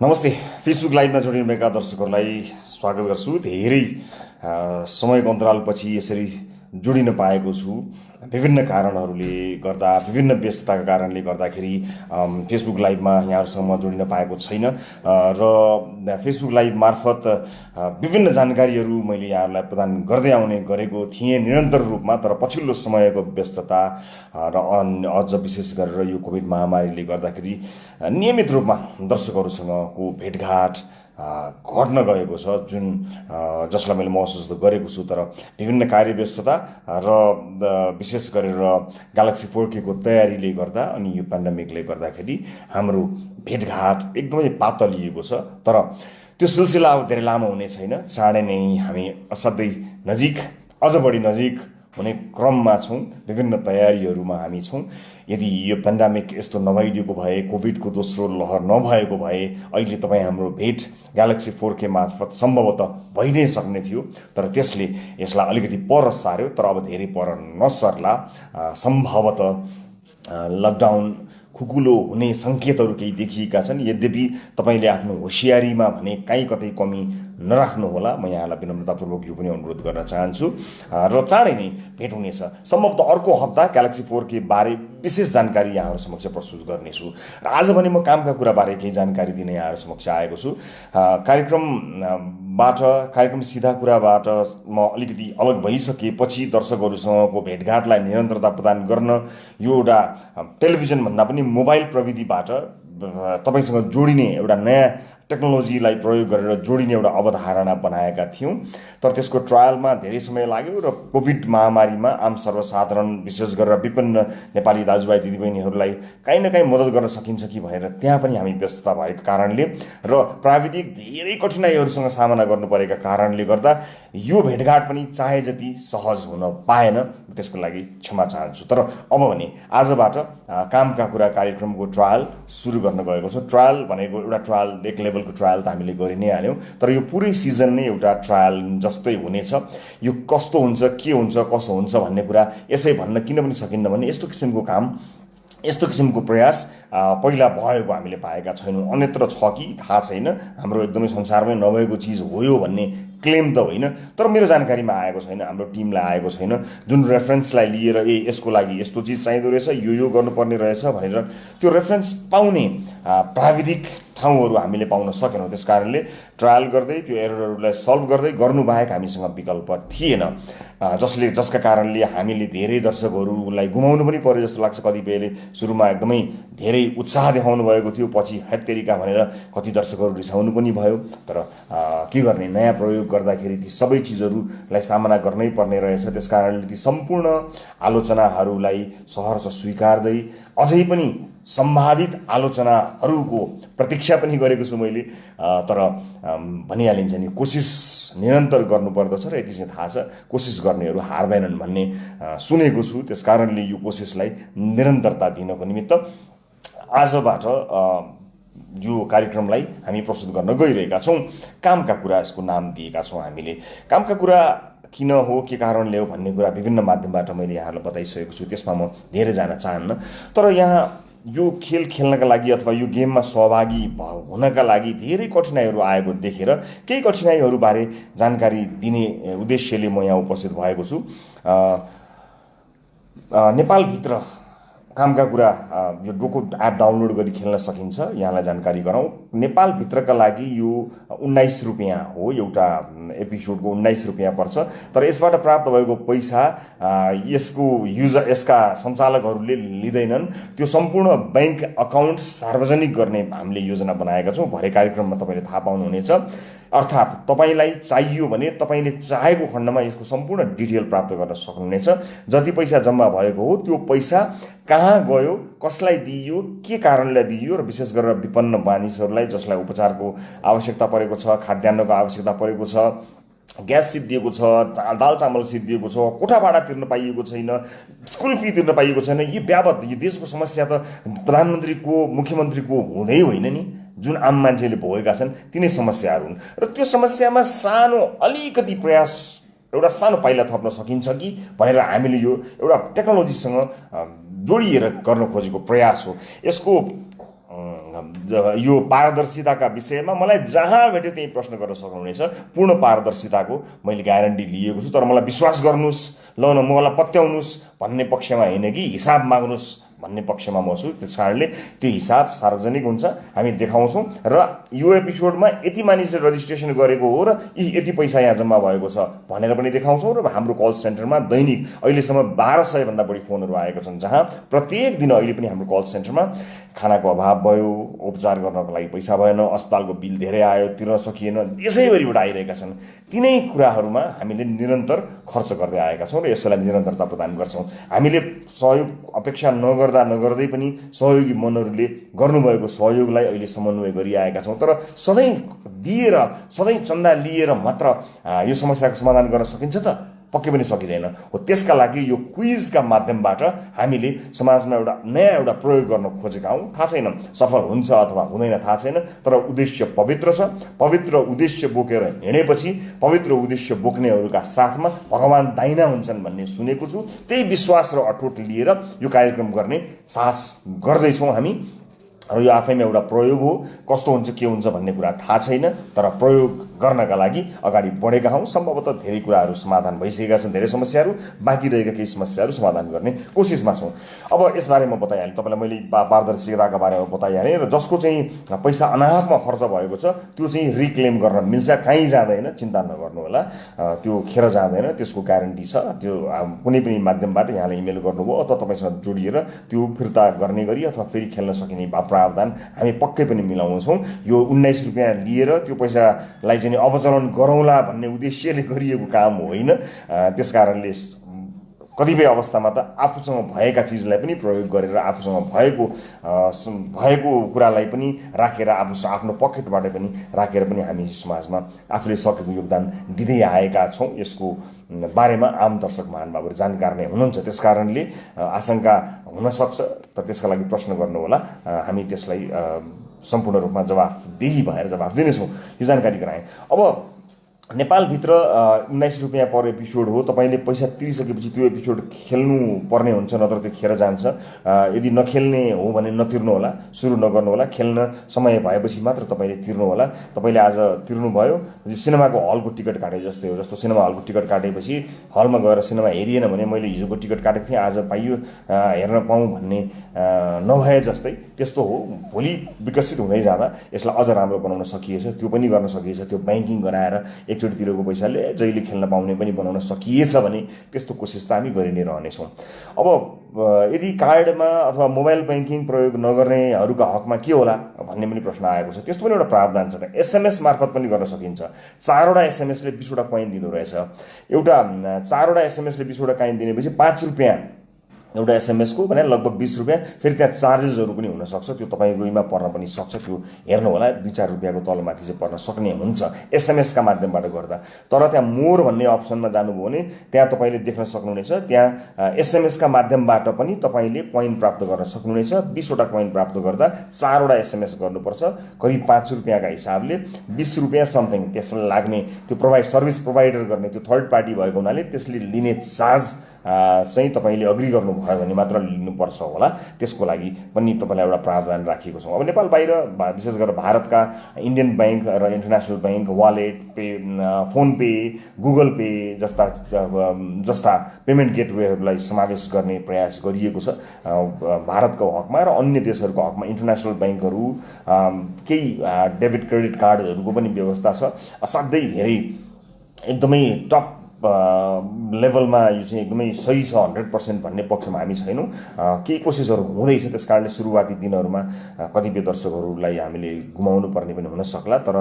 नमस्ते। फेसबुक लाइभमा जोडिनुभएका दर्शकहरूलाई स्वागत गर्छु। धेरै समयको अन्तरालपछि यसरी जोडिन पाएको छु। विभिन्न कारणहरूले गर्दा, विभिन्न व्यस्तताका कारणले गर्दाखेरि फेसबुक लाइभमा यहाँहरूसँग जोडिन पाएको छैन र फेसबुक लाइभ मार्फत विभिन्न जानकारीहरू मैले यहाँहरूलाई प्रदान गर्दै आउने गरेको थिएँ निरन्तर रूपमा। तर पछिल्लो समयको व्यस्तता र अझ विशेष गरेर यो कोभिड महामारीले गर्दाखेरि नियमित रूपमा दर्शकहरूसँगको भेटघाट घट्न गएको छ, जुन जसलाई मैले महसुस गरेको छु। तर विभिन्न कार्यव्यस्तता र विशेष गरेर ग्यालेक्सी 4K को तयारीले गर्दा अनि यो पेन्डेमिकले गर्दाखेरि हाम्रो भेटघाट एकदमै पातलिएको छ। तर त्यो सिलसिला अब धेरै लामो हुने छैन। चाँडै नै हामी असाध्यै नजिक, अझ बढी नजिक हुने क्रममा छौँ। विभिन्न तयारीहरूमा हामी छौँ। यदि यो पेन्डेमिक यस्तो नभइदिएको भए, कोभिडको दोस्रो लहर नभएको भए, अहिले तपाईँ हाम्रो भेट ग्यालेक्सी 4K मार्फत सम्भवतः भइ नै सक्ने थियो। तर त्यसले यसलाई अलिकति पर सार्यो। तर अब धेरै पर नसर्ला। सम्भवतः लकडाउन खुकुलो हुने सङ्केतहरू केही देखिएका छन्। यद्यपि तपाईँले आफ्नो होसियारीमा भने काहीँ कतै कमी नराख्नुहोला। म यहाँलाई विनम्रतापूर्वक यो पनि अनुरोध गर्न चाहन्छु। र चाँडै नै भेट हुनेछ। सम्भवतः अर्को हप्ता ग्यालेक्सी 4K बारे विशेष जानकारी यहाँहरू समक्ष प्रस्तुत गर्नेछु। र आज भने म कामका कुराबारे केही जानकारी दिन यहाँहरू समक्ष आएको छु। कार्यक्रम सिधा कुराबाट म अलिकति अलग भइसकेपछि दर्शकहरूसँगको भेटघाटलाई निरन्तरता प्रदान गर्न यो एउटा टेलिभिजनभन्दा पनि मोबाइल प्रविधिबाट तपाईँसँग जोडिने एउटा नयाँ टेक्नोलोजीलाई प्रयोग गरेर जोडिने एउटा अवधारणा बनाएका थियौँ। तर त्यसको ट्रायलमा धेरै समय लाग्यो र कोभिड महामारीमा आम सर्वसाधारण विशेष गरेर विभिन्न नेपाली दाजुभाइ दिदीबहिनीहरूलाई काहीँ न काहीँ मद्दत गर्न सकिन्छ कि भनेर त्यहाँ पनि हामी व्यस्तता भएको कारणले र प्राविधिक धेरै कठिनाइहरूसँग सामना गर्नु परेका कारणले गर्दा यो भेटघाट पनि चाहे जति सहज हुन पाएन। त्यसको लागि क्षमा चाहन्छु। तर अब भने आजबाट कामका कुरा कार्यक्रमको ट्रायल सुरु गर्न गएको छ। ट्रायल भनेको एउटा ट्रायल, एक लेभलको ट्रायल त हामीले गरि नै हाल्यौँ। तर यो पुरै सिजन नै एउटा ट्रायल जस्तै हुनेछ। यो कस्तो हुन्छ, के हुन्छ, कसो हुन्छ भन्ने कुरा यसै भन्न किन पनि सकिन्न भने यस्तो किसिमको काम, यस्तो किसिमको प्रयास पहिला भएको हामीले पाएका छैनौँ। अन्यत्र छ कि थाहा छैन। हाम्रो एकदमै संसारमै नभएको चिज हो यो भन्ने क्लेम त होइन, तर मेरो जानकारीमा आएको छैन, हाम्रो टिमलाई आएको छैन। जुन रेफरेन्सलाई लिएर यसको लागि यस्तो चिज चाहिँदो रहेछ, यो गर्नुपर्ने रहेछ भनेर त्यो रेफरेन्स पाउने प्राविधिक ठाउँहरू हामीले पाउन सकेनौँ। त्यस कारणले ट्रायल गर्दै त्यो एररहरूलाई सल्भ गर्दै गर्नुबाहेक हामीसँग विकल्प थिएन। जसका कारणले हामीले धेरै दर्शकहरूलाई गुमाउनु पनि पर्यो जस्तो लाग्छ। कतिपयले सुरुमा एकदमै धेरै उत्साह देखाउनु भएको थियो, पछि हैत्तेरिका भनेर कति दर्शकहरू रिसाउनु पनि भयो। तर के गर्ने, नयाँ प्रयोग गर्दाखेरि ती सबै चिजहरूलाई सामना गर्नै पर्ने रहेछ। त्यस कारणले ती सम्पूर्ण आलोचनाहरूलाई सहर्ष स्वीकार्दै अझै पनि सम्भावित आलोचनाहरूको प्रतीक्षा पनि गरेको छु मैले। तर भनिहालिन्छ नि, कोसिस निरन्तर गर्नुपर्दछ र यति चाहिँ थाहा छ, कोसिस गर्नेहरू हार्दैनन् भन्ने सुनेको छु। त्यस कारणले यो कोसिसलाई निरन्तरता दिनको निमित्त आजबाट यो कार्यक्रमलाई हामी प्रस्तुत गर्न गइरहेका छौँ। कामका कुरा यसको नाम दिएका छौँ हामीले। कामका कुरा किन हो, के कारणले हो भन्ने कुरा विभिन्न माध्यमबाट मैले यहाँलाई बताइसकेको छु। त्यसमा म धेरै जान चाहन्न। तर यहाँ यो खेल खेल्नका लागि अथवा यो गेममा सहभागी हुनका लागि धेरै कठिनाइहरू आएको देखेर केही कठिनाइहरूबारे जानकारी दिने उद्देश्यले म यहाँ उपस्थित भएको छु। नेपालभित्र कामका कुरा यो डोको एप डाउनलोड गरी खेल्न सकिन्छ। यहाँलाई जानकारी गराउँ, नेपालभित्रका लागि यो 19 रुपियाँ हो। एउटा एपिसोडको 19 रुपियाँ पर्छ। तर यसबाट प्राप्त भएको पैसा यसका सञ्चालकहरूले लिँदैनन्। त्यो सम्पूर्ण ब्याङ्क अकाउन्ट सार्वजनिक गर्ने हामीले योजना बनाएका छौँ। भरे कार्यक्रममा तपाईँले थाहा पाउनुहुनेछ। अर्थात् तपाईँलाई चाहियो भने तपाईँले चाहेको खण्डमा यसको सम्पूर्ण डिटेल प्राप्त गर्न सक्नुहुनेछ। जति पैसा जम्मा भएको हो त्यो पैसा कहाँ गयो, कसलाई दिइयो, के कारणले दिइयो, र विशेष गरेर विपन्न मानिसहरूलाई जसलाई उपचारको आवश्यकता परेको छ, खाद्यान्नको आवश्यकता परेको छ, ग्यास सिद्धिएको छ, दाल चामल सिद्धिएको छ, कोठा भाडा तिर्न पाइएको छैन, स्कुल फी तिर्न पाइएको छैन। यी बाबत यो देशको समस्या त प्रधानमन्त्रीको, मुख्यमन्त्रीको हुँदै होइन नि। जुन आम मान्छेले भोगेका छन् तिनै समस्याहरू हुन्। र त्यो समस्यामा सानो अलिकति प्रयास, एउटा सानो पाइला थप्न सकिन्छ कि भनेर हामीले यो एउटा टेक्नोलोजीसँग जोडिएर गर्न खोजेको प्रयास हो। यसको यो पारदर्शिताका विषयमा मलाई जहाँ भेट्यो त्यही प्रश्न गर्न सक्नुहुनेछ। पूर्ण पारदर्शिताको मैले ग्यारेन्टी लिएको छु। तर मलाई विश्वास गर्नुहोस्, ल न मलाई पत्याउनुहोस् भन्ने पक्षमा होइन कि हिसाब माग्नुहोस् भन्ने पक्षमा म छु। त्यस कारणले त्यो हिसाब सार्वजनिक हुन्छ, हामी देखाउँछौँ र यो एपिसोडमा यति मानिसले रजिस्ट्रेसन गरेको हो र यति पैसा यहाँ जम्मा भएको छ भनेर पनि देखाउँछौँ। र हाम्रो कल सेन्टरमा दैनिक अहिलेसम्म 1200 भन्दा बढी फोनहरू आएका छन्, जहाँ प्रत्येक दिन अहिले पनि हाम्रो कल सेन्टरमा खानाको अभाव भयो, उपचार गर्नको लागि पैसा भएन, अस्पतालको बिल धेरै आयो, तिर्न सकिएन, देशैभरिबाट आइरहेका छन्। तिनै कुराहरूमा हामीले निरन्तर खर्च गर्दै आएका छौँ र यसलाई निरन्तरता प्रदान गर्छौँ। हामीले सहयोग अपेक्षा नगर्दै पनि सहयोगी मनहरूले गर्नुभएको सहयोगलाई अहिले समन्वय गरिआएका छौँ। तर सधैँ दिएर, सधैँ चन्दा लिएर मात्र यो समस्याको समाधान गर्न सकिन्छ त? पक्कै पनि सकिँदैन हो। त्यसका लागि यो क्विजका माध्यमबाट हामीले समाजमा एउटा प्रयोग गर्न खोजेका हौँ। थाहा छैन सफल हुन्छ अथवा हुँदैन, थाहा छैन, तर उद्देश्य पवित्र छ। पवित्र उद्देश्य बोकेर हिँडेपछि पवित्र उद्देश्य बोक्नेहरूका साथमा भगवान् दाहिना हुन्छन् भन्ने सुनेको छु। त्यही विश्वास र अटुट लिएर यो कार्यक्रम गर्ने साहस गर्दैछौँ हामी। र यो आफैमा एउटा प्रयोग हो। कस्तो हुन्छ के हुन्छ भन्ने कुरा थाहा छैन, तर प्रयोग गर्नका लागि अगाडि बढेका हौँ। सम्भवतः धेरै कुराहरू समाधान भइसकेका छन्, धेरै समस्याहरू बाँकी रहेका केही समस्याहरू समाधान गर्ने कोसिसमा छौँ। अब यसबारे म बताइहालेँ, तपाईँलाई मैले पारदर्शिताका बारेमा बताइहालेँ। र जसको चाहिँ पैसा अनाहकमा खर्च भएको छ त्यो चाहिँ रिक्लेम गर्न मिल्छ, कहीँ जाँदैन, चिन्ता नगर्नु होला, त्यो खेर जाँदैन, त्यसको ग्यारेन्टी छ। त्यो कुनै पनि माध्यमबाट यहाँले इमेल गर्नुभयो अथवा तपाईँसँग जोडिएर त्यो फिर्ता गर्ने गरी अथवा फेरि खेल्न सकिने प्रावधान हामी पक्कै पनि मिलाउँछौँ। यो 19 रुपियाँ लिएर त्यो पैसालाई चाहिँ अवचलन गरौँला भन्ने उद्देश्यले गरिएको काम होइन। त्यसकारणले कतिपय अवस्थामा त आफूसँग भएका चिजलाई पनि प्रयोग गरेर आफूसँग भएको कुरालाई पनि राखेर आफ्नो पकेटबाट पनि राखेर पनि हामी समाजमा आफूले सकेको योगदान दिँदै आएका छौँ। यसको बारेमा आम दर्शक महानुभावहरू जानकार नै हुनुहुन्छ, त्यसकारणले आशंका हुनसक्छ, तर त्यसका लागि प्रश्न गर्नुहोला। हामी त्यसलाई सम्पूर्ण रूपमा जवाफदेही भएर जवाफ दिनेछौँ। यो जानकारी गराएँ। अब नेपालभित्र 19 रुपियाँ पर एपिसोड हो। तपाईँले पैसा तिरिसकेपछि त्यो एपिसोड खेल्नु पर्ने हुन्छ, नत्र त्यो खेर जान्छ। यदि नखेल्ने हो भने नतिर्नु होला, सुरु नगर्नु होला। खेल्न समय भएपछि मात्र तपाईँले तिर्नु होला। तपाईँले आज तिर्नुभयो, सिनेमाको हलको टिकट काटे जस्तै हो। जस्तो सिनेमा हलको टिकट काटेपछि हलमा गएर सिनेमा हेरिएन भने मैले हिजोको टिकट काटेको थिएँ, आज पाइयो, हेर्न पाऊँ भन्ने नभए जस्तै त्यस्तो हो। भोलि विकसित हुँदै जाँदा यसलाई अझ राम्रो बनाउन सकिएछ, त्यो पनि गर्न सकिएछ। त्यो ब्याङ्किङ गराएर एकचोटि तिरेको पैसाले जहिले खेल्न पाउने पनि बनाउन सकिएछ भने त्यस्तो कोसिस त हामी गरि नै रहनेछौँ। अब यदि कार्डमा अथवा मोबाइल ब्याङ्किङ प्रयोग नगर्नेहरूका हकमा के होला भन्ने पनि प्रश्न आएको छ। त्यस्तो पनि एउटा प्रावधान छ। एसएमएस मार्फत पनि गर्न सकिन्छ। 4वटा एसएमएसले 20वटा कोइन दिँदो रहेछ। एउटा 4वटा एसएमएसले 20वटा कोइन दिनेपछि 5 रुपियाँ एउटा एसएमएसको भने लगभग 20 रुपियाँ। फेरि त्यहाँ चार्जेसहरू पनि हुनसक्छ, त्यो तपाईँकोमा पर्न पनि सक्छ। त्यो हेर्नु होला, 2-4 रुपियाँको तलमाथि चाहिँ पर्न सक्ने हुन्छ एसएमएसका माध्यमबाट गर्दा। तर त्यहाँ मोर भन्ने अप्सनमा जानुभयो भने त्यहाँ तपाईँले देख्न सक्नुहुनेछ, त्यहाँ एसएमएसका माध्यमबाट पनि तपाईँले कोइन प्राप्त गर्न सक्नुहुनेछ। 20वटा कोइन प्राप्त गर्दा 4वटा एसएमएस गर्नुपर्छ। करिब 5 रुपियाँका हिसाबले 20 रुपियाँ समथिङ त्यसलाई लाग्ने, त्यो सर्भिस प्रोभाइडर गर्ने त्यो थर्ड पार्टी भएको हुनाले त्यसले लिने चार्ज चाहिँ तपाईँले अग्री गर्नुभयो भने मात्र लिनुपर्छ होला। त्यसको लागि पनि तपाईँलाई एउटा प्रावधान राखिएको छ। अब नेपाल बाहिर विशेष गरेर भारतका इन्डियन ब्याङ्क र international bank, wallet pay, phone pay, Google pay जस्ता पेमेन्ट गेटवेहरूलाई समावेश गर्ने प्रयास गरिएको छ भारतको हकमा र अन्य देशहरूको हकमा। इन्टरनेसनल ब्याङ्कहरू केही डेबिट क्रेडिट कार्डहरूको पनि व्यवस्था छ। असाध्यै धेरै एकदमै टप लेभलमा यो चाहिँ एकदमै सही छ, 100% भन्ने पक्षमा हामी छैनौँ। केही कोसिसहरू हुँदैछ, त्यस कारणले सुरुवाती दिनहरूमा कतिपय दर्शकहरूलाई हामीले गुमाउनु पर्ने पनि हुन सक्ला, तर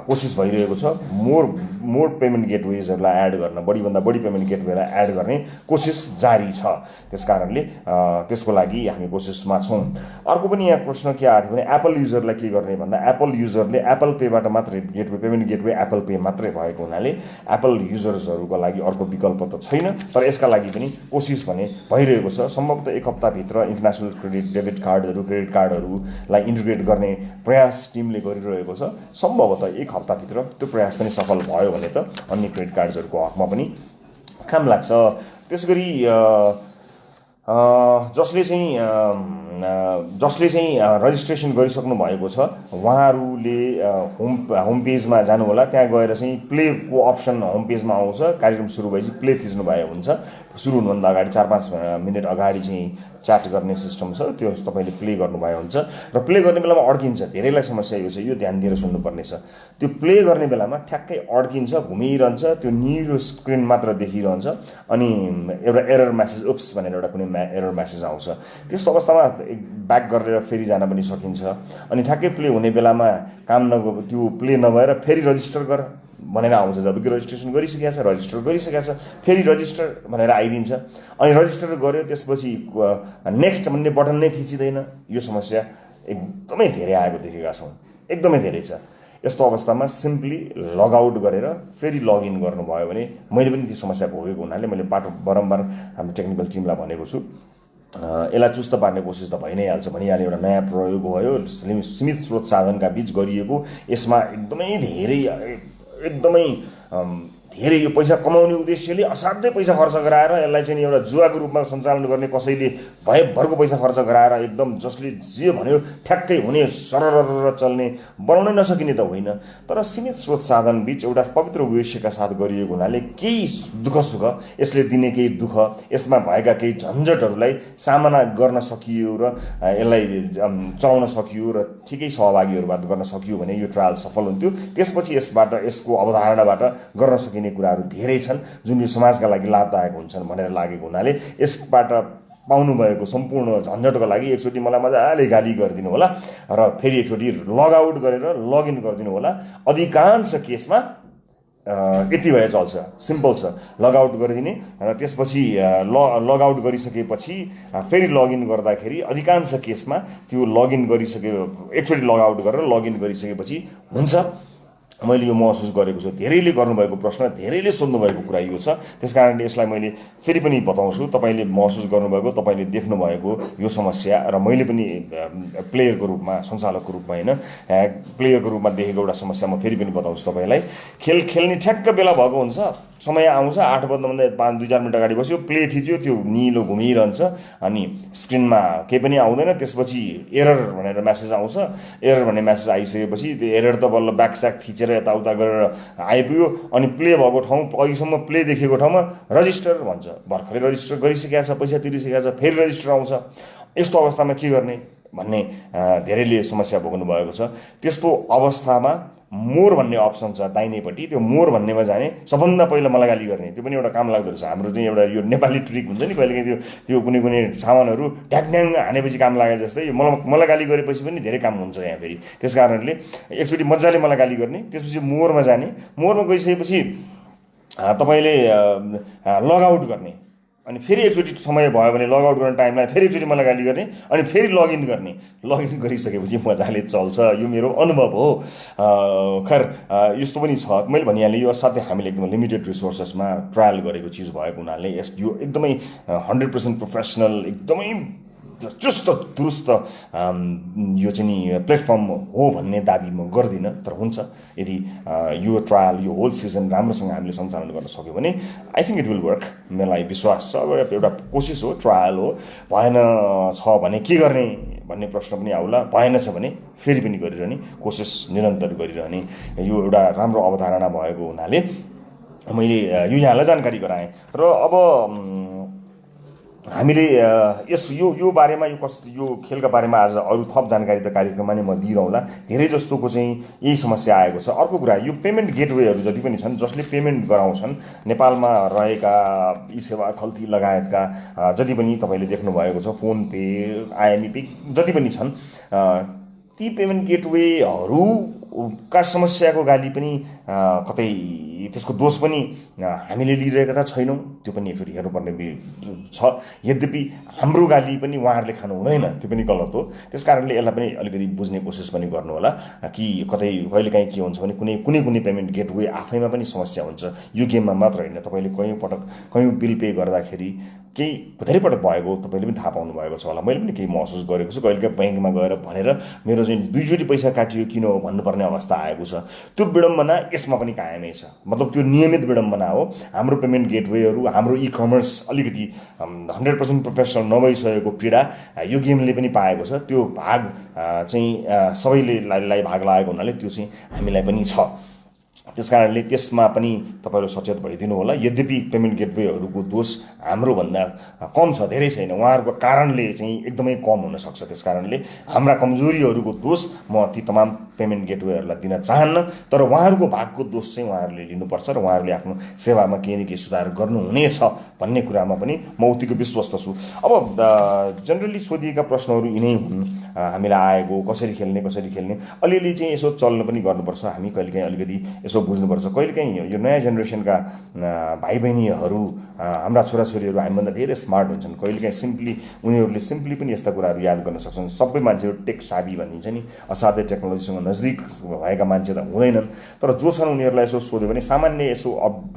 कोसिस भइरहेको छ। मोर पेमेन्ट गेटवेजहरूलाई एड गर्न, बढीभन्दा बढी पेमेन्ट गेटवेलाई एड गर्ने कोसिस जारी छ। त्यस कारणले त्यसको लागि हामी कोसिसमा छौँ। अर्को पनि यहाँ प्रश्न के आएको भने एप्पल युजरलाई के गर्ने भन्दा, एप्पल युजरले एप्पल पेबाट मात्रै पेमेन्ट गेटवे एप्पल पे मात्रै भएको हुनाले एप्पल युजर्सहरू को लागि अर्को विकल्प त छैन। तर यसका लागि पनि कोसिस भने भइरहेको छ। सम्भवतः 1 हप्ताभित्र इन्टरनेसनल डेबिट कार्डहरू, क्रेडिट कार्डहरूलाई इन्टिग्रेट गर्ने प्रयास टिमले गरिरहेको छ। सम्भवतः 1 हप्ताभित्र त्यो प्रयास पनि सफल भयो भने त अन्य क्रेडिट कार्डहरूको हकमा पनि काम लाग्छ। त्यसगरी जसले चाहिँ रजिस्ट्रेसन गरिसक्नु भएको छ उहाँहरूले होम पेजमा जानु होला। त्यहाँ गएर चाहिँ प्लेको अप्सन होम पेजमा आउँछ। कार्यक्रम सुरु भएपछि प्ले थिच्नु भएको हुन्छ। सुरु हुनुभन्दा अगाडि 4-5 मिनट अगाडि चाहिँ च्याट गर्ने सिस्टम छ, त्यो तपाईँले प्ले गर्नुभएको हुन्छ र प्ले गर्ने बेलामा अड्किन्छ। धेरैलाई समस्या यो छ, यो ध्यान दिएर सुन्नुपर्ने छ। त्यो प्ले गर्ने बेलामा ठ्याक्कै अड्किन्छ, घुमिरहन्छ, त्यो निलो स्क्रिन मात्र देखिरहन्छ अनि एउटा एरर म्यासेज उप्स भनेर एउटा कुनै एरर म्यासेज आउँछ। त्यस्तो अवस्थामा ब्याक गरेर फेरि जान पनि सकिन्छ। अनि ठ्याक्कै प्ले हुने बेलामा काम त्यो प्ले नभएर फेरि रजिस्टर गर भनेर आउँछ। जबकि रजिस्ट्रेसन गरिसकेको छ, रजिस्टर गरिसकेको छ, फेरि रजिस्टर भनेर आइदिन्छ। अनि रजिस्टर गर्यो, त्यसपछि नेक्स्ट भन्ने बटन नै थिचिँदैन। यो समस्या एकदमै धेरै आएको देखेका छौँ, एकदमै धेरै छ। यस्तो अवस्थामा सिम्पली लगआउट गरेर फेरि लगइन गर्नुभयो भने, मैले पनि त्यो समस्या भोगेको हुनाले मैले बारम्बार हाम्रो टेक्निकल टिमलाई भनेको छु, यसलाई चुस्त पार्ने कोसिस त भइ नै हाल्छ। भनिहाल्ने एउटा नयाँ प्रयोग भयो, सीमित स्रोत साधनका बीच गरिएको। यसमा एकदमै धेरै यो पैसा कमाउने उद्देश्यले असाध्यै पैसा खर्च गराएर यसलाई चाहिँ एउटा जुवाको रूपमा सञ्चालन गर्ने, कसैले भरको पैसा खर्च गराएर एकदम जसले जे भन्यो ठ्याक्कै हुने सरर चल्ने बनाउनै नसकिने त होइन। तर सीमित स्रोत साधन बीच एउटा पवित्र उद्देश्यका साथ गरिएको हुनाले केही दुःख सुख, यसले दिने केही दुःख, यसमा भएका केही झन्झटहरूलाई सामना गर्न सकियो र यसलाई चलाउन सकियो र ठिकै सहभागीहरूबाट गर्न सकियो भने यो ट्रायल सफल हुन्थ्यो। त्यसपछि यसको अवधारणाबाट गर्न सकिने कुराहरू धेरै छन् जुन यो समाजका लागि लाभदायक हुन्छन् भनेर लागेको हुनाले यसबाट पाउनुभएको सम्पूर्ण झन्झटको लागि एकचोटि मलाई मजाले गाली गरिदिनु होला र फेरि एकचोटि लगआउट गरेर लगइन गरिदिनु होला। अधिकांश केसमा यति भए चल्छ, सिम्पल छ। लगआउट गरिदिने र त्यसपछि लगआउट गरिसकेपछि फेरि लगइन गर्दाखेरि अधिकांश केसमा त्यो लगइन एकचोटि लगआउट गरेर लगइन गरिसकेपछि हुन्छ। मैले यो महसुस गरेको छु। धेरैले गर्नुभएको प्रश्न, धेरैले सोध्नुभएको कुरा यो छ। त्यसकारणले यसलाई मैले फेरि पनि बताउँछु। तपाईँले महसुस गर्नुभएको, तपाईँले देख्नुभएको यो समस्या र मैले पनि प्लेयरको रूपमा, सञ्चालकको रूपमा होइन, प्लेयरको रूपमा देखेको एउटा समस्या म फेरि पनि बताउँछु तपाईँलाई। खेल्ने ठ्याक्क बेला भएको हुन्छ, समय आउँछ, 8 बज्नुभन्दा 2-4 मिनट अगाडि बस्यो, प्ले थिच्यो, त्यो निलो घुमिरहन्छ अनि स्क्रिनमा केही पनि आउँदैन। त्यसपछि एरर भनेर म्यासेज आउँछ। एरर भन्ने म्यासेज आइसकेपछि त्यो एरर त बल्ल ब्याकस्याक थिचेर यताउता गरेर आइपुग्यो अनि प्ले भएको ठाउँ, अहिलेसम्म प्ले देखेको ठाउँमा रजिस्टर भन्छ। भर्खरै रजिस्टर गरिसकेको छ, पैसा तिरिसकेको छ, फेरि रजिस्टर आउँछ। यस्तो अवस्थामा के गर्ने भन्ने धेरैले समस्या भोग्नु भएको छ। त्यस्तो अवस्थामा मोर भन्ने अप्सन छ दाहिनेपट्टि, त्यो मोर भन्नेमा जाने। सबभन्दा पहिला मलाई गाली गर्ने, त्यो पनि एउटा काम लाग्दो रहेछ। हाम्रो चाहिँ एउटा यो नेपाली ट्रिक हुन्छ नि, कहिलेकाहीँ त्यो कुनै सामानहरू ढ्याङ हानेपछि काम लागे जस्तै मलाई गाली गरेपछि पनि धेरै काम हुन्छ यहाँ फेरि। त्यस कारणले एकचोटि मजाले मलाई गाली गर्ने, त्यसपछि मोरमा जाने। मोरमा गइसकेपछि तपाईँले लगआउट गर्ने अनि फेरि एकचोटि समय भयो भने लगआउट गर्ने टाइमलाई फेरि एकचोटि मलाई गाली गर्ने अनि फेरि लगइन गर्ने। लगइन गरिसकेपछि मजाले चल्छ। यो मेरो अनुभव हो। खैर यस्तो पनि छ, मैले भनिहालेँ यो असाध्यै हामीले एकदम लिमिटेड रिसोर्सेसमा ट्रायल गरेको चिज भएको हुनाले यो एकदमै 100% प्रोफेसनल, एकदमै चुस्त दुरुस्त यो चाहिँ नि प्लेटफर्म हो भन्ने दाबी म गर्दिनँ। तर हुन्छ, यदि यो ट्रायल, यो होल सिजन राम्रोसँग हामीले सञ्चालन गर्न सक्यो भने I think it will work. मलाई विश्वास छ। एउटा कोसिस हो, ट्रायल हो। भएन छ भने के गर्ने भन्ने प्रश्न पनि आउला। भएन छ भने फेरि पनि गरिरहने, कोसिस निरन्तर गरिरहने। यो एउटा राम्रो अवधारणा भएको हुनाले मैले यो यहाँलाई जानकारी गराएँ। र अब हामीले यो बारेमा, यो खेलका बारेमा आज अरू थप जानकारी त कार्यक्रममा नै म दिइरहँला। धेरै जस्तोको चाहिँ यही समस्या आएको छ। अर्को कुरा, यो पेमेन्ट गेटवेहरू जति पनि छन्, जसले पेमेन्ट गराउँछन्, नेपालमा रहेका ई सेवा खल्ती लगायतका जति पनि तपाईँले देख्नुभएको छ, फोन पे, आइएमई पे जति पनि छन्, ती पेमेन्ट गेटवेहरूका समस्याको गाली पनि कतै त्यसको दोष पनि हामीले लिइरहेका त छैनौँ। त्यो पनि फेरि हेर्नुपर्ने छ। यद्यपि हाम्रो गाली पनि उहाँहरूले खानु हुँदैन, त्यो पनि गलत हो। त्यस कारणले यसलाई पनि अलिकति बुझ्ने कोसिस पनि गर्नु होला कि कतै कहिलेकाहीँ के हुन्छ भने कुनै पेमेन्ट गेटवे आफैमा पनि समस्या हुन्छ। यो गेममा मात्र होइन, तपाईँले कयौँ बिल पे गर्दाखेरि केही धेरै पटक भएको तपाईँले पनि थाहा पाउनु भएको छ होला, मैले पनि केही महसुस गरेको छु। कहिलेकाहीँ ब्याङ्कमा गएर भनेर मेरो चाहिँ 2 चोटि पैसा काटियो किन हो भन्नुपर्ने अवस्था आएको छ। त्यो विडम्बना यसमा पनि कायमै छ, मतलब त्यो नियमित विडम्बना हो। हाम्रो पेमेन्ट गेटवेहरू, हाम्रो कमर्स अलिकति 100% प्रोफेसनल नभइसकेको पीडा यो गेमले पनि पाएको छ। त्यो भाग चाहिँ सबैले भाग लागेको हुनाले त्यो चाहिँ हामीलाई पनि छ। त्यस कारणले त्यसमा पनि तपाईँहरू सचेत भइदिनु होला। यद्यपि पेमेन्ट गेटवेहरूको दोष हाम्रोभन्दा कम छ, धेरै छैन, उहाँहरूको कारणले चाहिँ एकदमै कम हुनसक्छ। त्यस कारणले हाम्रा कमजोरीहरूको दोष म ती तमाम पेमेन्ट गेटवेहरूलाई दिन चाहन्न, तर उहाँहरूको भागको दोष चाहिँ उहाँहरूले लिनुपर्छ र उहाँहरूले आफ्नो सेवामा केही न केही सुधार गर्नुहुनेछ भन्ने कुरामा पनि म उत्तिकै विश्वस्त छु। अब जनरली सोधिएका प्रश्नहरू यिनै हुन् हामीलाई आएको, कसरी खेल्ने अलिअलि चाहिँ यसो चल्न पनि गर्नुपर्छ। हामी कहिलेकाहीँ अलिकति यसो बुझ्नुपर्छ। कहिलेकाहीँ यो नयाँ जेनेरेसनका भाइ बहिनीहरू, हाम्रा छोराछोरीहरू हामीभन्दा धेरै स्मार्ट हुन्छन्। कहिलेकाहीँ उनीहरूले सिम्पली पनि यस्ता कुराहरू याद गर्न सक्छन्। सबै मान्छेहरू टेक साबी भनिन्छ नि, असाध्यै टेक्नोलोजीसँग नजिक भएका मान्छे त हुँदैनन्, तर जो छन् उनीहरूलाई यसो सोध्यो भने सामान्य यसो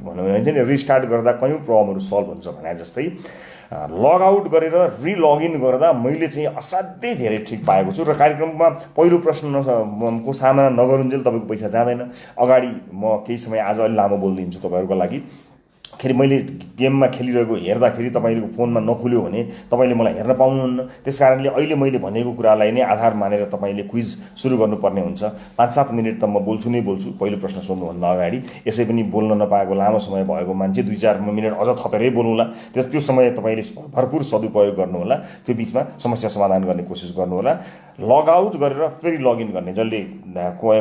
भनौँ भने चाहिँ रिस्टार्ट गर्दा कयौँ प्रब्लमहरू सल्भ हुन्छ भने जस्तै लगआउट गरेर रिलगिन गर्दा मैले चाहिँ असाध्यै धेरै ठिक पाएको छु। र कार्यक्रममा पहिलो प्रश्नको सामना नगरुन्जेल तपाईँको पैसा जाँदैन। अगाडि म केही समय आज अलि लामो बोलिदिन्छु तपाईँहरूको लागि। खेरि मैले गेममा खेलिरहेको हेर्दाखेरि तपाईँको फोनमा नखुल्यो भने तपाईँले मलाई हेर्न पाउनुहुन्न। त्यस कारणले अहिले मैले भनेको कुरालाई नै आधार मानेर तपाईँले क्विज सुरु गर्नुपर्ने हुन्छ। 5-7 मिनट त म बोल्छु नै बोल्छु पहिलो प्रश्न सोध्नुभन्दा अगाडि। यसै पनि बोल्न नपाएको लामो समय भएको मान्छे 2-4 मिनट अझ थपेरै बोल्नुहोला। त्यो समय तपाईँले भरपुर सदुपयोग गर्नुहोला। त्यो बिचमा समस्या समाधान गर्ने कोसिस गर्नुहोला। लगआउट गरेर फेरि लगइन गर्ने, जसले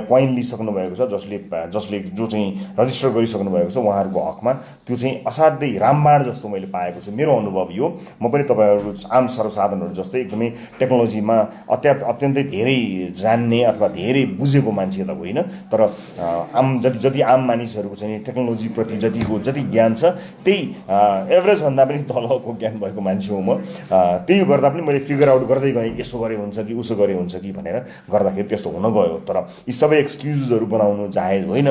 कोइन लिइसक्नु भएको छ, जो चाहिँ रजिस्टर गरिसक्नु भएको छ उहाँहरूको हकमा त्यो चाहिँ असाध्यै रामबाण जस्तो मैले पाएको छु। मेरो अनुभव यो, म पनि तपाईँहरू आम सर्वसाधारणहरू जस्तै एकदमै टेक्नोलोजीमा अत्यन्तै धेरै जान्ने अथवा धेरै बुझेको मान्छे त होइन, तर जति आम मानिसहरूको चाहिँ टेक्नोलोजीप्रति जति ज्ञान छ त्यही एभरेजभन्दा पनि तलको ज्ञान भएको मान्छे हो म। त्यही गर्दा पनि मैले फिगर आउट गर्दै गएँ, यसो गरे हुन्छ कि उसो गरे हुन्छ कि भनेर गर्दाखेरि त्यस्तो हुन गयो। तर यी सबै एक्सक्युजहरू बनाउनु जायज होइन।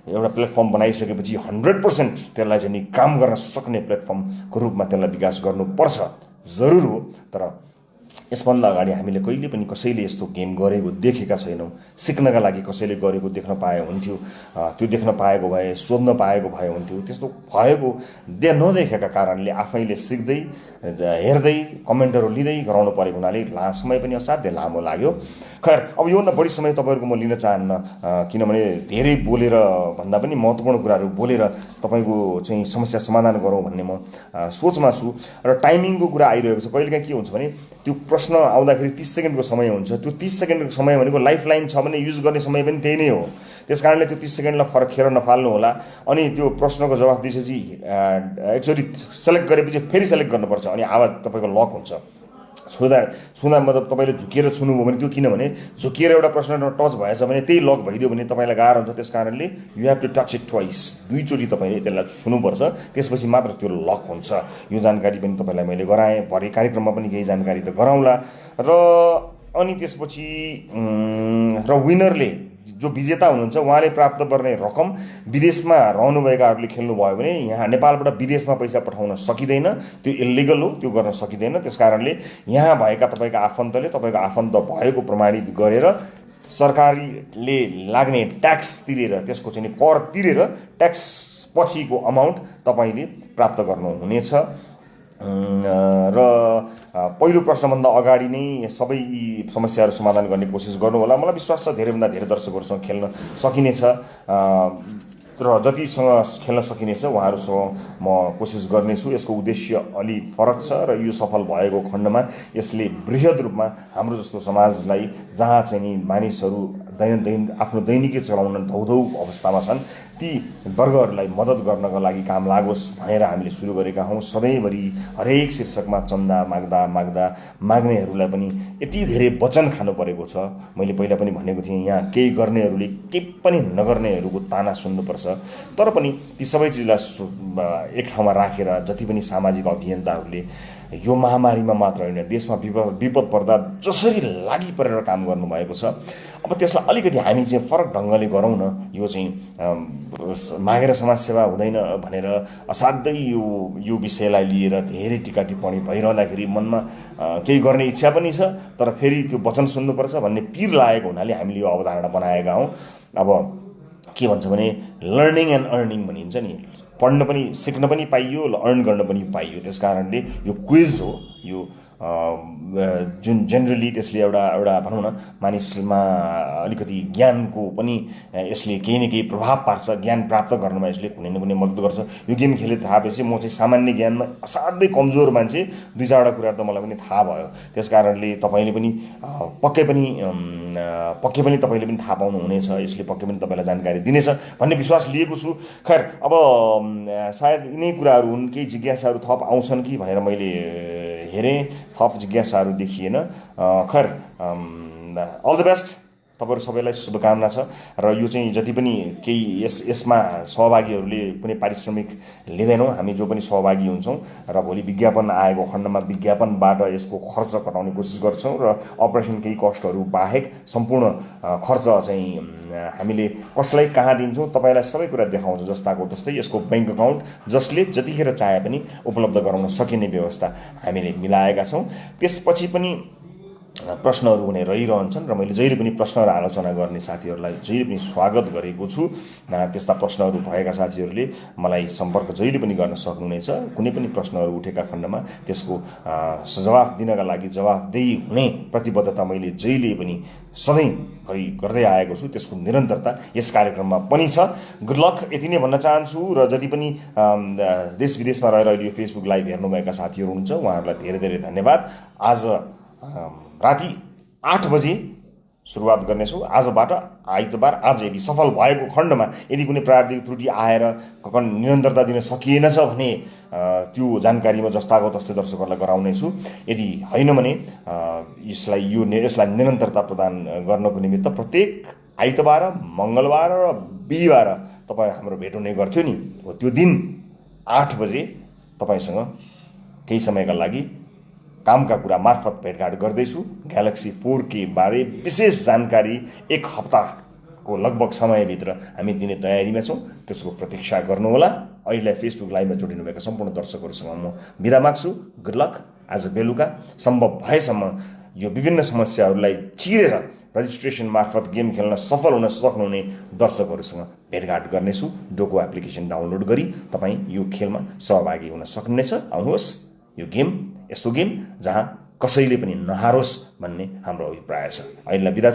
एउटा प्लेटफर्म बनाइसकेपछि 100% त्यसलाई चाहिँ काम गर्न सक्ने प्लेटफर्मको रूपमा त्यसलाई विकास गर्नुपर्छ, जरुर हो। तर यसभन्दा अगाडि हामीले कहिले पनि कसैले यस्तो गेम गरेको देखेका छैनौँ। सिक्नका लागि कसैले गरेको देख्न पाए हुन्थ्यो, त्यो देख्न पाएको भए, सोध्न पाएको भए हुन्थ्यो। त्यस्तो भएको नदेखेका कारणले आफैले सिक्दै हेर्दै कमेन्टहरू लिँदै गराउनु परेको हुनाले समय पनि असाध्यै लामो लाग्यो। खैर, अब योभन्दा बढी समय तपाईँहरूको म लिन चाहन्न, किनभने धेरै बोलेर भन्दा पनि महत्त्वपूर्ण कुराहरू बोलेर तपाईँको चाहिँ समस्या समाधान गरौँ भन्ने म सोचमा छु। र टाइमिङको कुरा आइरहेको छ। कहिलेकाहीँ के हुन्छ भने त्यो प्रश्न आउँदाखेरि 30 सेकेन्डको समय हुन्छ। त्यो 30 सेकेन्डको समय भनेको लाइफ लाइन छ भने युज गर्ने समय पनि त्यही नै हो। त्यस कारणले त्यो 30 सेकेन्डलाई फरक खेर नफाल्नु होला। अनि त्यो प्रश्नको जवाफ दिएपछि एकचोटि सेलेक्ट गरेपछि फेरि सेलेक्ट गर्नुपर्छ, अनि आवाज तपाईँको लक हुन्छ। छुँदा मतलब तपाईँले झुकेर छुनुभयो भने त्यो, किनभने झुकेर एउटा प्रश्नमा टच भएछ भने त्यही लक भइदियो भने तपाईँलाई गाह्रो हुन्छ। त्यस कारणले you have to touch it twice, 2 चोटि तपाईँले त्यसलाई छुनुपर्छ, त्यसपछि मात्र त्यो लक हुन्छ। यो जानकारी पनि तपाईँलाई मैले गराएँ, भरे कार्यक्रममा पनि केही जानकारी त गराउँला। र अनि त्यसपछि र विनरले जो विजेता हुनुहुन्छ उहाँले प्राप्त गर्ने रकम विदेशमा रहनुभएकाहरूले खेल्नुभयो भने यहाँ नेपालबाट विदेशमा पैसा पठाउन सकिँदैन, त्यो इल्लिगल हो, त्यो गर्न सकिँदैन। त्यस कारणले यहाँ भएका तपाईँका आफन्तले तपाईँको आफन्त भएको प्रमाणित गरेर सरकारले लाग्ने ट्याक्स तिरेर, त्यसको चाहिँ कर तिरेर ट्याक्स पछिको अमाउन्ट तपाईँले प्राप्त गर्नुहुनेछ। र पहिलो प्रश्नभन्दा अगाडि नै सबै यी समस्याहरू समाधान गर्ने कोसिस गर्नु होला। मलाई विश्वास छ धेरैभन्दा धेरै दर्शकहरूसँग खेल्न सकिनेछ, र जतिसँग खेल्न सकिनेछ उहाँहरूसँग म कोसिस गर्नेछु। यसको उद्देश्य अलि फरक छ र यो सफल भएको खण्डमा यसले बृहत रूपमा हाम्रो जस्तो समाजलाई, जहाँ चाहिँ नि मानिसहरू आफ्नो दैनिकी चलाउन धौधौ अवस्थामा छन्, ती वर्गहरूलाई मद्दत गर्नका लागि काम लागोस् भनेर हामीले सुरु गरेका हौँ। सधैँभरि हरेक शीर्षकमा चन्दा माग्नेहरूलाई पनि यति धेरै वचन खानु परेको छ। मैले पहिला पनि भनेको थिएँ, यहाँ केही गर्नेहरूले केही पनि नगर्नेहरूको ताना सुन्नुपर्छ। तर पनि ती सबै चिजलाई एक ठाउँमा राखेर जति पनि सामाजिक अभियन्ताहरूले यो महामारीमा मात्र होइन, देशमा विपद पर्दा जसरी लागि परेर काम गर्नुभएको छ। अब त्यसलाई अलिकति हामी चाहिँ फरक ढङ्गले गरौँ न। यो चाहिँ मागेर समाजसेवा हुँदैन भनेर असाध्यै यो विषयलाई लिएर धेरै टिका टिप्पणी भइरहँदाखेरि मनमा केही गर्ने इच्छा पनि छ, तर फेरि त्यो वचन सुन्नुपर्छ भन्ने पिर लागेको हुनाले हामीले यो अवधारणा बनाएका हौँ। अब के भन्छ भने लर्निङ एन्ड अर्निङ भनिन्छ नि, पढ्न पनि सिक्न पनि पाइयो, अर्न गर्न पनि पाइयो। त्यस कारणले यो क्विज हो, यो जुन जेनरली त्यसले एउटा भनौँ न मानिसमा अलिकति ज्ञानको पनि यसले केही न केही प्रभाव पार्छ, ज्ञान प्राप्त गर्नमा यसले कुनै न कुनै मद्दत गर्छ। यो गेम खेले थाहा भएपछि म चाहिँ सामान्य ज्ञानमा असाध्यै कमजोर मान्छे, 2-4वटा कुराहरू त मलाई पनि थाहा भयो। त्यस कारणले तपाईँले पनि पक्कै पनि तपाईँले पनि थाहा पाउनुहुनेछ, यसले पक्कै पनि तपाईँलाई जानकारी दिनेछ भन्ने विश्वास लिएको छु। खैर, अब सायद यिनै कुराहरू हुन्, केही जिज्ञासाहरू थप आउँछन् कि भनेर मैले हेरेँ, थप जिज्ञासाहरू देखिएन। खैर, अल द बेस्ट, तपाईँहरू सबैलाई शुभकामना छ। र यो चाहिँ जति पनि केही यसमा सहभागीहरूले कुनै पारिश्रमिक लिँदैनौँ, हामी जो पनि सहभागी हुन्छौँ र भोलि विज्ञापन आएको खण्डमा विज्ञापनबाट यसको खर्च कटाउने कोसिस गर्छौँ र अपरेसन केही कस्टहरू बाहेक सम्पूर्ण खर्च चाहिँ हामीले कसलाई कहाँ दिन्छौँ तपाईँलाई सबै कुरा देखाउँछौँ। जस्ताको तस्तै यसको ब्याङ्क अकाउन्ट जसले जतिखेर चाहे पनि उपलब्ध गराउन सकिने व्यवस्था हामीले मिलाएका छौँ। त्यसपछि पनि प्रश्नहरू हुने रहिरहन्छन् र मैले जहिले पनि प्रश्नहरू आलोचना गर्ने साथीहरूलाई जहिले पनि स्वागत गरेको छु। त्यस्ता प्रश्नहरू भएका साथीहरूले मलाई सम्पर्क जहिले पनि गर्न सक्नुहुनेछ। कुनै पनि प्रश्नहरू उठेका खण्डमा त्यसको जवाफ दिनका लागि जवाफदेही हुने प्रतिबद्धता मैले जहिले पनि सधैँभरि गर्दै आएको छु। त्यसको निरन्तरता यस कार्यक्रममा पनि छ। गुड लक, यति नै भन्न चाहन्छु। र जति पनि देश विदेशमा रहेर अहिले यो फेसबुक लाइभ हेर्नुभएका साथीहरू हुनुहुन्छ उहाँहरूलाई धेरै धेरै धन्यवाद। आज राति 8 बजे सुरुवात गर्नेछौँ आजबाट, आइतबार। आज यदि सफल भएको खण्डमा यदि कुनै प्राविधिक त्रुटि आएर निरन्तरता दिन सकिएनछ भने त्यो जानकारीमा जस्ताको तस्तै दर्शकहरूलाई गराउनेछु। यदि होइन भने यसलाई निरन्तरता प्रदान गर्नको निमित्त प्रत्येक आइतबार, मङ्गलबार र बिहिबार तपाईँ हाम्रो भेट हुने गर्थ्यो नि, हो त्यो दिन 8 बजे तपाईँसँग केही समयका लागि कामका कुरा मार्फत भेटघाट गर्दैछु। ग्यालेक्सी 4K बारे विशेष जानकारी 1 हप्ताको लगभग समयभित्र हामी दिने तयारीमा छौँ। त्यसको प्रतीक्षा गर्नुहोला। अहिले फेसबुक लाइभमा जोडिनुभएका सम्पूर्ण दर्शकहरूसँग म बिदा माग्छु। Good lock. आज बेलुका सम्भव भएसम्म यो विभिन्न समस्याहरूलाई चिरेर रजिस्ट्रेसन मार्फत गेम खेल्न सफल हुन सक्नुहुने दर्शकहरूसँग भेटघाट गर्नेछु। डोको एप्लिकेसन डाउनलोड गरी तपाईँ यो खेलमा सहभागी हुन सक्नुहुनेछ। आउनुहोस्, यो गेम यस्तो गेम जहाँ कसैले पनि नहारोस् भन्ने हाम्रो अभिप्राय छ। अहिलेलाई बिदा।